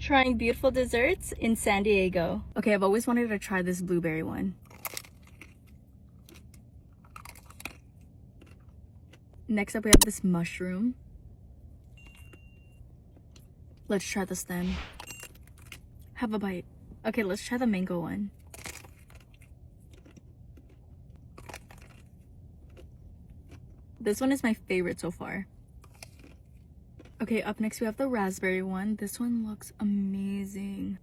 Trying beautiful desserts in San Diego. Okay, I've always wanted to try this blueberry one. Next up, we have this mushroom. Let's try this then. Have a bite. Okay, let's try the mango one. This one is my favorite so far. Okay, up next we have the raspberry one. This one looks amazing.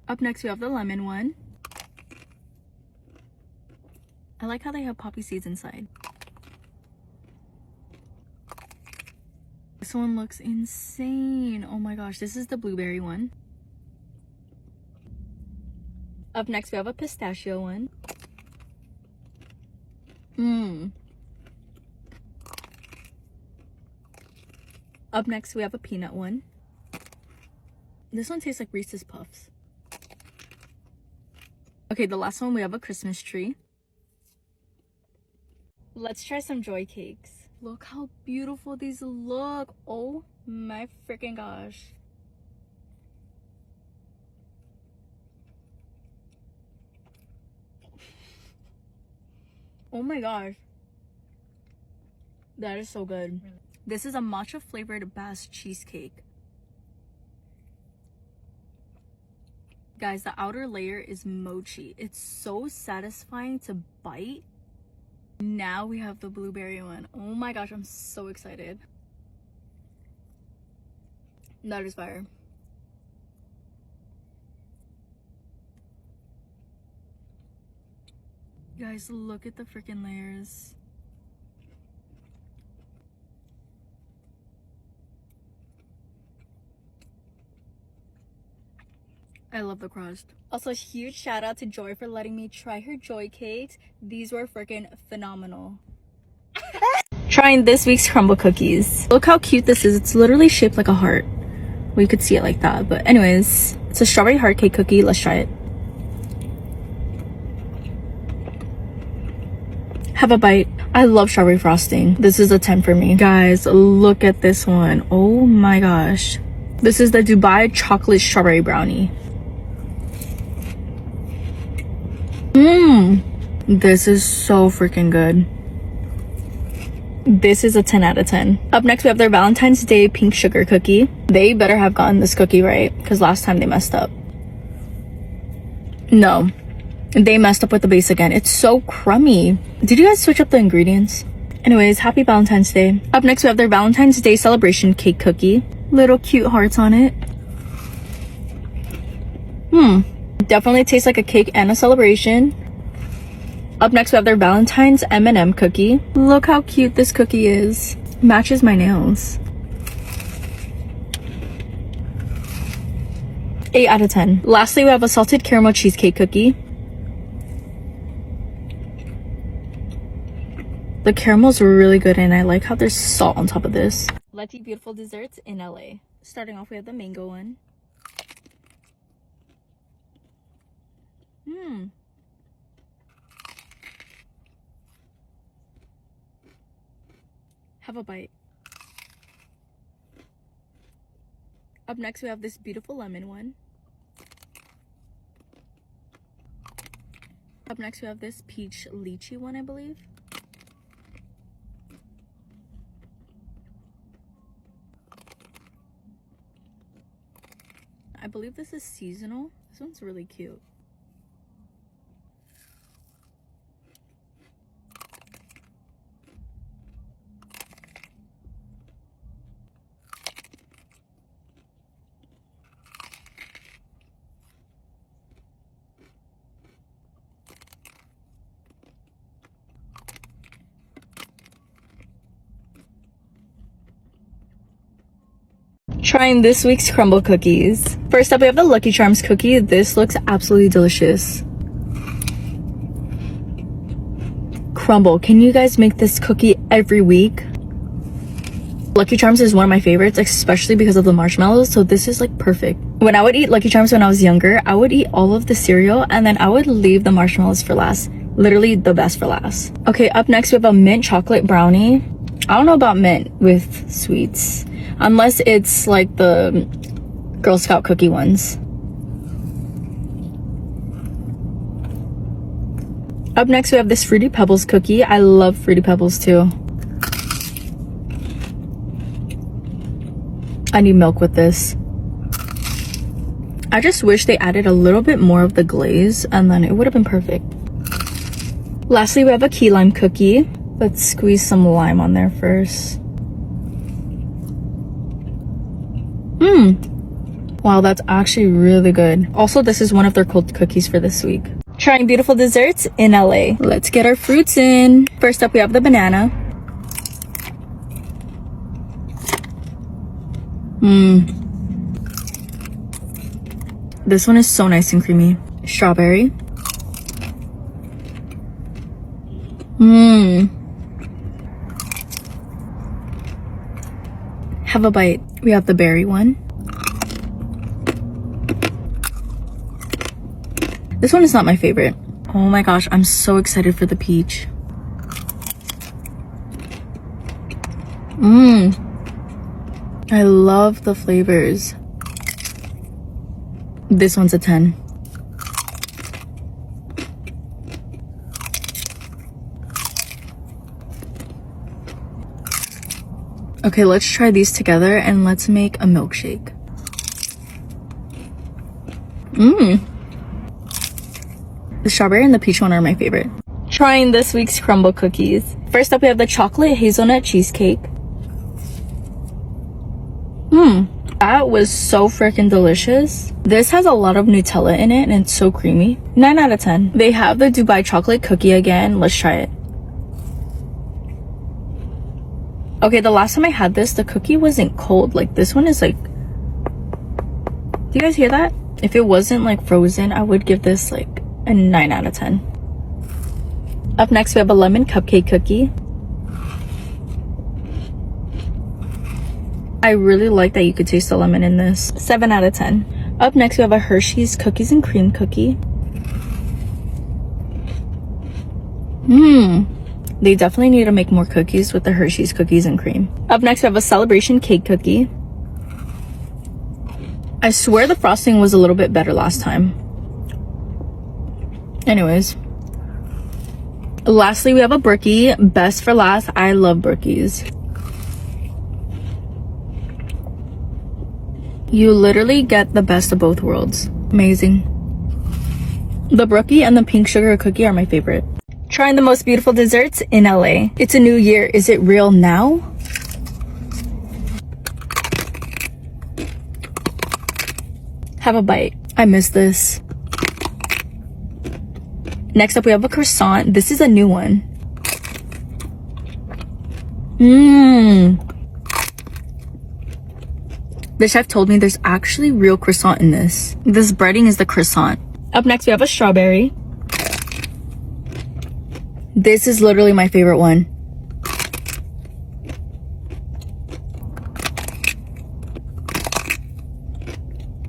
Up next we have the lemon one. I like how they have poppy seeds inside. This one looks insane. Oh my gosh, this is the blueberry one. Up next we have a pistachio one. Up next we have a peanut one. This one tastes like Reese's Puffs. Okay, the last one we have a Christmas tree. Let's try some joy cakes. Look how beautiful these look. Oh my freaking gosh. Oh my gosh. That is so good. Really? This is a matcha flavored Bass cheesecake. Guys, the outer layer is mochi. It's so satisfying to bite. Now we have the blueberry one. Oh my gosh, I'm so excited. That is fire. Guys, look at the freaking layers. I love the crust. Also, a huge shout out to Joy for letting me try her joy cakes. These were freaking phenomenal. Trying this week's crumble cookies. Look how cute this is. It's literally shaped like a heart. Well, you could see it like that, but anyways, it's a strawberry heart cake cookie. Let's try it. Have a bite. I love strawberry frosting. This is a 10 for me. Guys, look at this one. Oh my gosh. This is the Dubai chocolate strawberry brownie. This is so freaking good. This is a 10 out of 10. Up next, we have their Valentine's Day pink sugar cookie. They better have gotten this cookie right, because last time they messed up. No, they messed up with the base again. It's so crummy. Did you guys switch up the ingredients? Anyways, happy Valentine's Day. Up next, we have their Valentine's Day celebration cake cookie. Little cute hearts on it. Definitely tastes like a cake and a celebration. Up next, we have their Valentine's M&M cookie. Look how cute this cookie is. Matches my nails. 8 out of 10. Lastly, we have a salted caramel cheesecake cookie. The caramel's really good, and I like how there's salt on top of this. Let's eat beautiful desserts in LA. Starting off, we have the mango one. Have a bite. Up next, we have this beautiful lemon one. Up next, we have this peach lychee one, I believe. I believe this is seasonal. This one's really cute. Trying this week's crumble cookies. First up, we have the Lucky Charms cookie. This looks absolutely delicious. Crumble, can you guys make this cookie every week? Lucky Charms is one of my favorites, especially because of the marshmallows, so this is like perfect. When I would eat Lucky Charms when I was younger, I would eat all of the cereal and then I would leave the marshmallows for last. Literally the best for last. Okay, up next we have a mint chocolate brownie. I don't know about mint with sweets, unless it's like the Girl Scout cookie ones. Up next, we have this Fruity Pebbles cookie. I love Fruity Pebbles too. I need milk with this. I just wish they added a little bit more of the glaze and then it would have been perfect. Lastly, we have a key lime cookie. Let's squeeze some lime on there first. Wow, that's actually really good. Also, this is one of their cold cookies for this week. Trying beautiful desserts in LA. Let's get our fruits in. First up, we have the banana. This one is so nice and creamy. Strawberry. Have a bite. We have the berry one. This one is not my favorite. Oh my gosh, I'm so excited for the peach. I love the flavors. This one's a 10. Okay, let's try these together and let's make a milkshake. The strawberry and the peach one are my favorite. Trying this week's crumble cookies. First up, we have the chocolate hazelnut cheesecake. That was so freaking delicious. This has a lot of Nutella in it and it's so creamy. 9 out of 10. They have the Dubai chocolate cookie again. Let's try it. Okay, the last time I had this, the cookie wasn't cold. Like, this one is like... Do you guys hear that? If it wasn't like frozen, I would give this like a 9 out of 10. Up next, we have a lemon cupcake cookie. I really like that you could taste the lemon in this. 7 out of 10. Up next, we have a Hershey's cookies and cream cookie. They definitely need to make more cookies with the Hershey's cookies and cream. Up next, we have a celebration cake cookie. I swear the frosting was a little bit better last time. Anyways. Lastly, we have a brookie. Best for last. I love brookies. You literally get the best of both worlds. Amazing. The brookie and the pink sugar cookie are my favorite. Trying the most beautiful desserts in LA. It's a new year. Is it real now? Have a bite. I miss this. Next up, we have a croissant. This is a new one. The chef told me there's actually real croissant in this. This breading is the croissant. Up next, we have a strawberry. This is literally my favorite one.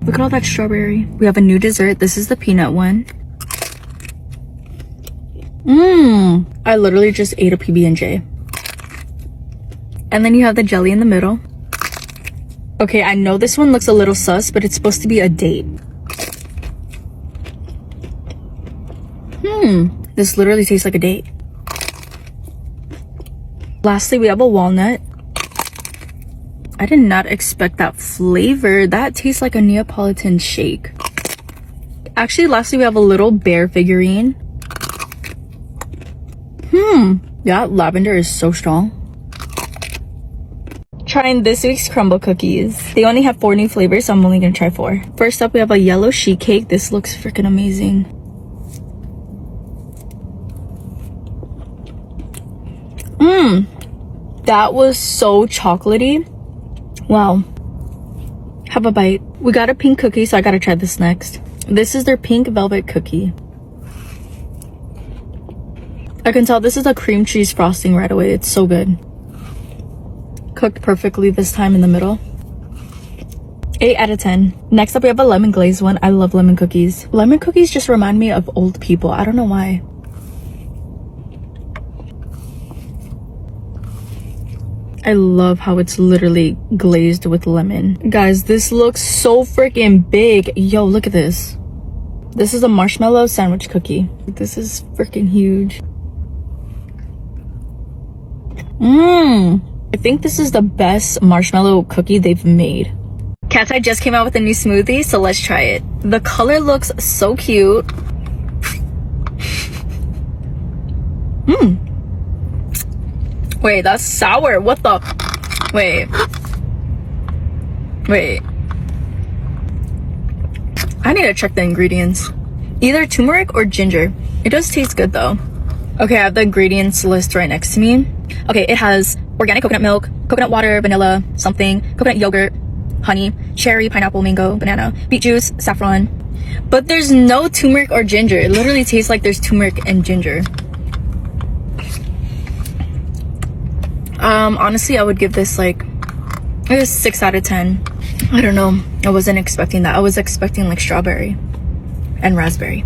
Look at all that strawberry. We have a new dessert. This is the peanut one. I literally just ate a PB&J. And then you have the jelly in the middle. Okay, I know this one looks a little sus, but it's supposed to be a date. This literally tastes like a date. Lastly, we have a walnut. I did not expect that flavor. That tastes like a Neapolitan shake. Actually, lastly, we have a little bear figurine. Yeah, lavender is so strong. Trying this week's crumble cookies. They only have 4 new flavors, so I'm only gonna try 4. First up, we have a yellow sheet cake. This looks freaking amazing. That was so chocolatey. Wow. Have a bite. We got a pink cookie, so I gotta try this next. This is their pink velvet cookie. I can tell this is a cream cheese frosting right away. It's so good. Cooked perfectly this time in the middle. 8 out of 10. Next up, we have a lemon glazed one. I love lemon cookies. Lemon cookies just remind me of old people. I don't know why. I love how it's literally glazed with lemon. Guys, this looks so freaking big. Yo, look at this. This is a marshmallow sandwich cookie. This is freaking huge. I think this is the best marshmallow cookie they've made. Cat's Eye just came out with a new smoothie, so let's try it. The color looks so cute. Wait, that's sour. What the? Wait. I need to check the ingredients. Either turmeric or ginger. It does taste good though. Okay, I have the ingredients list right next to me. Okay, it has organic coconut milk, coconut water, vanilla, something, coconut yogurt, honey, cherry, pineapple, mango, banana, beet juice, saffron. But there's no turmeric or ginger. It literally tastes like there's turmeric and ginger. Honestly, I would give this like a 6 out of 10. I don't know. I wasn't expecting that. I was expecting like strawberry and raspberry.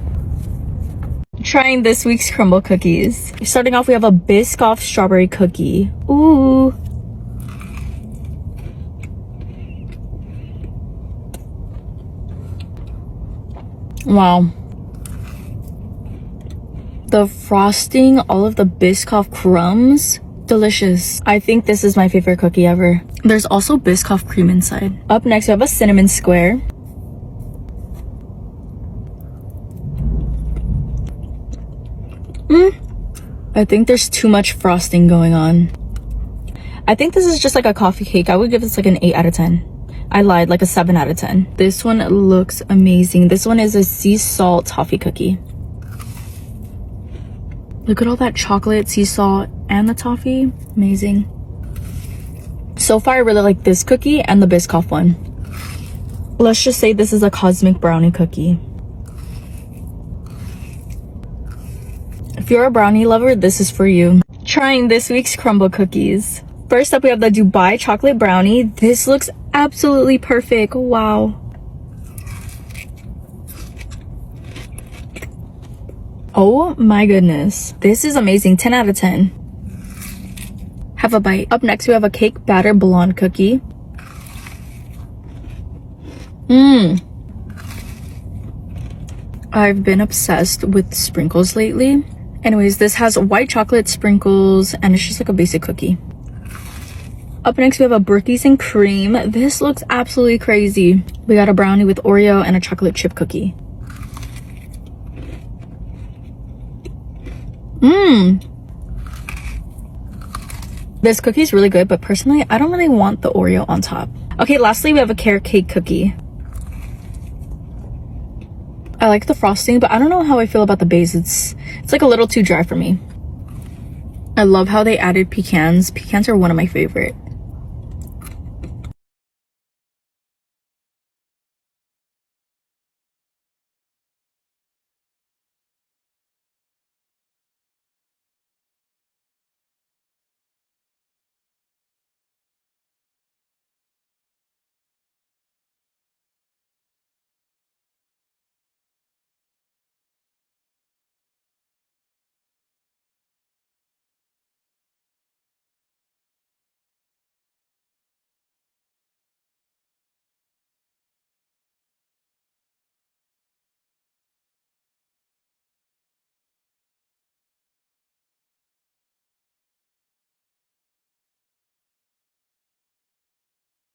Trying this week's crumble cookies. Starting off, we have a Biscoff strawberry cookie. Ooh. Wow. The frosting, all of the Biscoff crumbs, delicious. I think this is my favorite cookie ever. There's also Biscoff cream inside. Up next, we have a cinnamon square. I think there's too much frosting going on. I think this is just like a coffee cake. I would give this like an 8 out of 10. I lied, like a 7 out of 10. This one looks amazing. This one is a sea salt toffee cookie. Look at all that chocolate, sea salt, and the toffee. Amazing. So far, I really like this cookie and the Biscoff one. Let's just say this is a cosmic brownie cookie. If you're a brownie lover, this is for you. Trying this week's crumble cookies. First up, we have the Dubai chocolate brownie. This looks absolutely perfect. Wow. Oh my goodness. This is amazing. 10 out of 10. Have a bite. Up next, we have a cake batter blonde cookie. I've been obsessed with sprinkles lately. Anyways, this has white chocolate sprinkles and it's just like a basic cookie. Up next, we have a brookies and cream. This looks absolutely crazy. We got a brownie with Oreo and a chocolate chip cookie. This cookie is really good, but personally, I don't really want the Oreo on top. Okay, lastly, we have a carrot cake cookie. I like the frosting, but I don't know how I feel about the base. It's like a little too dry for me. I love how they added pecans. Pecans are one of my favorite.